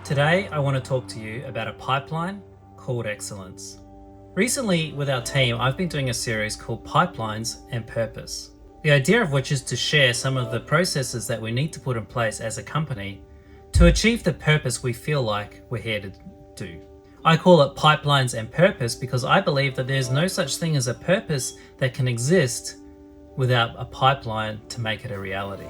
Today, I want to talk to you about a pipeline called excellence. Recently, with our team, I've been doing a series called Pipelines and Purpose. The idea of which is to share some of the processes that we need to put in place as a company to achieve the purpose we feel like we're here to do. I call it Pipelines and Purpose because I believe that there's no such thing as a purpose that can exist without a pipeline to make it a reality.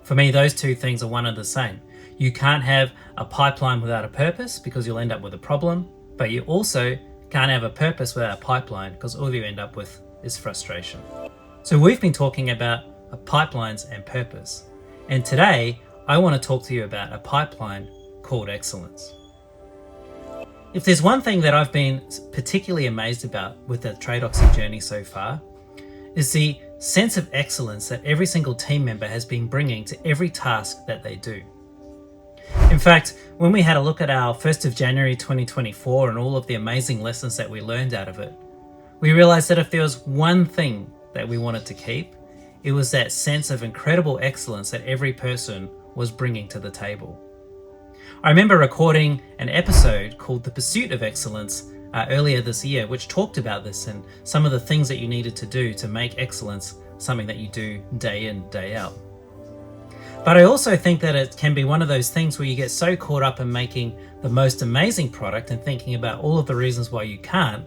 For me, those two things are one and the same. You can't have a pipeline without a purpose because you'll end up with a problem, but you also can't have a purpose without a pipeline because all you end up with is frustration. So we've been talking about pipelines and purpose. And today, I want to talk to you about a pipeline called excellence. If there's one thing that I've been particularly amazed about with the TradeOxy journey so far, is the sense of excellence that every single team member has been bringing to every task that they do. In fact, when we had a look at our 1st of January 2024 and all of the amazing lessons that we learned out of it, we realized that if there was one thing that we wanted to keep, it was that sense of incredible excellence that every person was bringing to the table. I remember recording an episode called The Pursuit of Excellence earlier this year, which talked about this and some of the things that you needed to do to make excellence something that you do day in, day out. But I also think that it can be one of those things where you get so caught up in making the most amazing product and thinking about all of the reasons why you can't,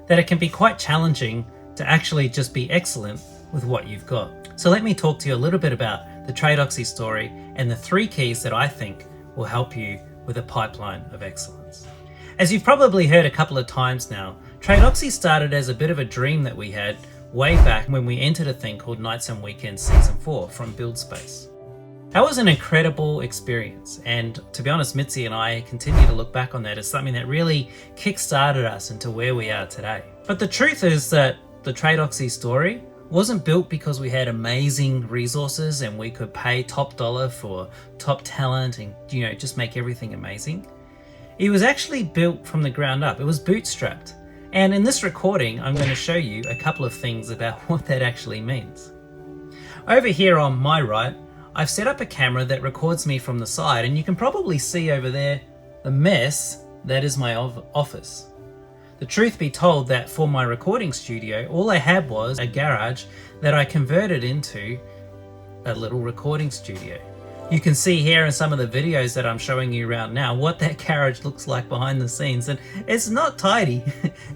that it can be quite challenging to actually just be excellent with what you've got. So let me talk to you a little bit about the TradeOxy story and the 3 keys that I think will help you with a pipeline of excellence. As you've probably heard a couple of times now, TradeOxy started as a bit of a dream that we had way back when we entered a thing called Nights and Weekends Season 4 from BuildSpace. That was an incredible experience, and to be honest, Mitzi and I continue to look back on that as something that really kick-started us into where we are today. But the truth is that the TradeOxy story wasn't built because we had amazing resources and we could pay top dollar for top talent and just make everything amazing. It was actually built from the ground up. It was bootstrapped. And in this recording, I'm going to show you a couple of things about what that actually means. Over here on my right, I've set up a camera that records me from the side, and you can probably see over there the mess that is my office. The truth be told, that for my recording studio, all I had was a garage that I converted into a little recording studio. You can see here in some of the videos that I'm showing you around now what that garage looks like behind the scenes, and it's not tidy.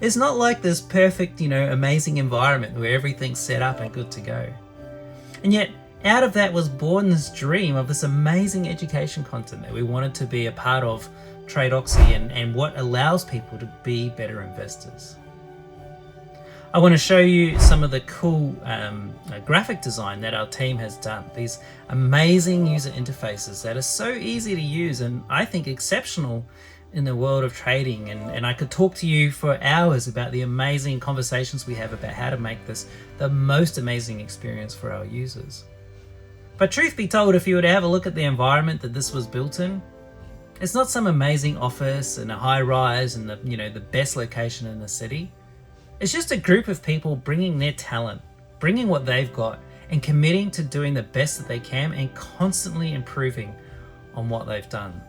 It's not like this perfect, amazing environment where everything's set up and good to go. And yet, out of that was born this dream of this amazing education content that we wanted to be a part of TradeOxy and what allows people to be better investors. I want to show you some of the cool graphic design that our team has done. These amazing user interfaces that are so easy to use and I think exceptional in the world of trading. And I could talk to you for hours about the amazing conversations we have about how to make this the most amazing experience for our users. But truth be told, if you were to have a look at the environment that this was built in, it's not some amazing office and a high rise and the best location in the city. It's just a group of people bringing their talent, bringing what they've got, and committing to doing the best that they can and constantly improving on what they've done.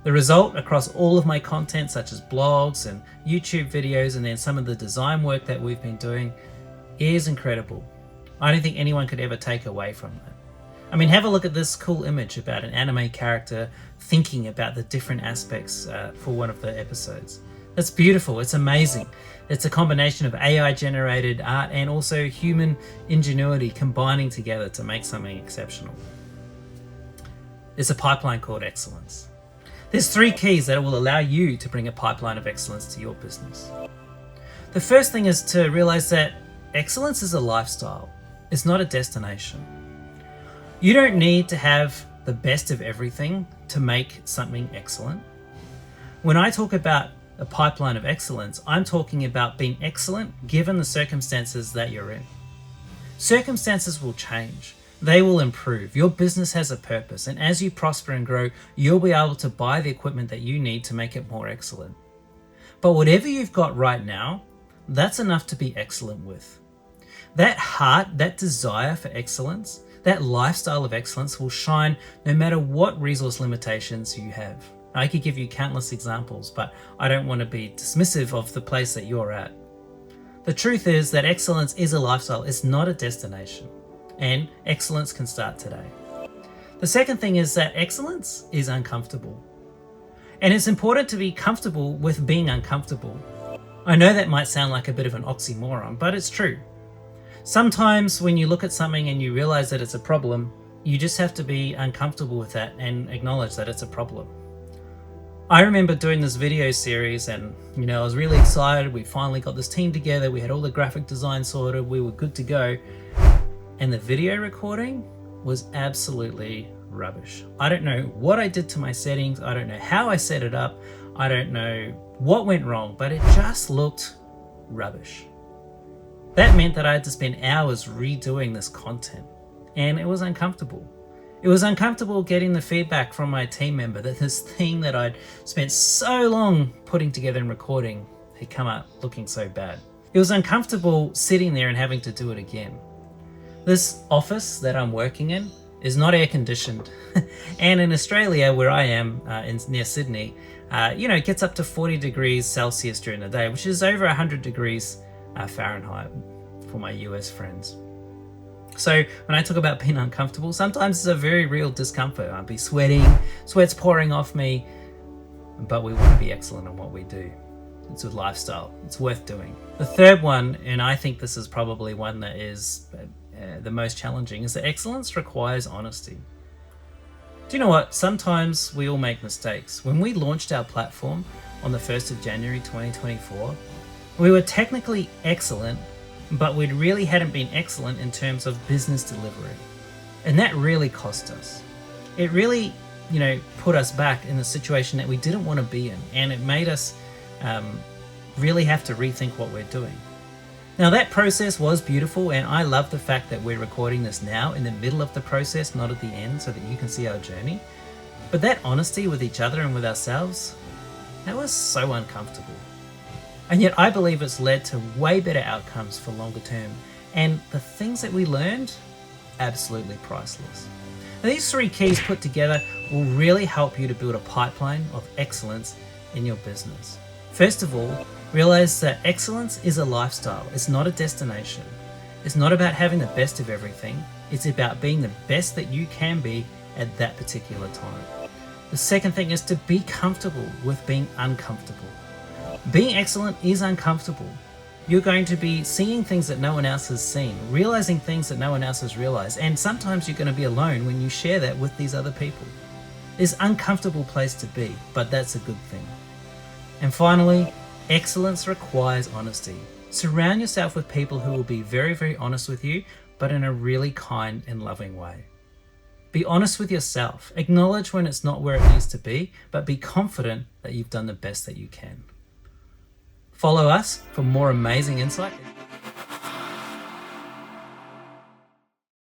The result across all of my content, such as blogs and YouTube videos, and then some of the design work that we've been doing, is incredible. I don't think anyone could ever take away from that. I mean, have a look at this cool image about an anime character thinking about the different aspects for one of the episodes. It's beautiful, it's amazing. It's a combination of AI generated art and also human ingenuity combining together to make something exceptional. It's a pipeline called excellence. There's 3 keys that will allow you to bring a pipeline of excellence to your business. The first thing is to realize that excellence is a lifestyle. It's not a destination. You don't need to have the best of everything to make something excellent. When I talk about a pipeline of excellence, I'm talking about being excellent given the circumstances that you're in. Circumstances will change. They will improve. Your business has a purpose, and as you prosper and grow, you'll be able to buy the equipment that you need to make it more excellent. But whatever you've got right now, that's enough to be excellent with. That heart, that desire for excellence, that lifestyle of excellence will shine no matter what resource limitations you have. I could give you countless examples, but I don't want to be dismissive of the place that you're at. The truth is that excellence is a lifestyle, it's not a destination, and excellence can start today. The second thing is that excellence is uncomfortable. And it's important to be comfortable with being uncomfortable. I know that might sound like a bit of an oxymoron, but it's true. Sometimes when you look at something and you realize that it's a problem, you just have to be uncomfortable with that and acknowledge that it's a problem. I remember doing this video series and, I was really excited. We finally got this team together. We had all the graphic design sorted. We were good to go. And the video recording was absolutely rubbish. I don't know what I did to my settings. I don't know how I set it up. I don't know what went wrong, but it just looked rubbish. That meant that I had to spend hours redoing this content, and it was uncomfortable. It was uncomfortable getting the feedback from my team member that this thing that I'd spent so long putting together and recording had come out looking so bad. It was uncomfortable sitting there and having to do it again. This office that I'm working in is not air conditioned. And in Australia, where I am, near Sydney, it gets up to 40 degrees Celsius during the day, which is over 100 degrees Fahrenheit for my US friends. So when I talk about being uncomfortable, sometimes it's a very real discomfort. I'll be sweating, sweat's pouring off me, but we want to be excellent in what we do. It's a lifestyle, it's worth doing. The third one, and I think this is probably one that is the most challenging, is that excellence requires honesty. Do you know what? Sometimes we all make mistakes. When we launched our platform on the 1st of January 2024, we were technically excellent, but we really hadn't been excellent in terms of business delivery. And that really cost us. It really, put us back in a situation that we didn't want to be in. And it made us really have to rethink what we're doing. Now that process was beautiful, and I love the fact that we're recording this now in the middle of the process, not at the end, so that you can see our journey. But that honesty with each other and with ourselves, that was so uncomfortable. And yet I believe it's led to way better outcomes for longer term. And the things that we learned, absolutely priceless. Now, these three keys put together will really help you to build a pipeline of excellence in your business. First of all, realize that excellence is a lifestyle. It's not a destination. It's not about having the best of everything. It's about being the best that you can be at that particular time. The second thing is to be comfortable with being uncomfortable. Being excellent is uncomfortable. You're going to be seeing things that no one else has seen, realizing things that no one else has realized, and sometimes you're going to be alone when you share that with these other people. It's an uncomfortable place to be, but that's a good thing. And finally, excellence requires honesty. Surround yourself with people who will be very, very honest with you, but in a really kind and loving way. Be honest with yourself. Acknowledge when it's not where it needs to be, but be confident that you've done the best that you can. Follow us for more amazing insight.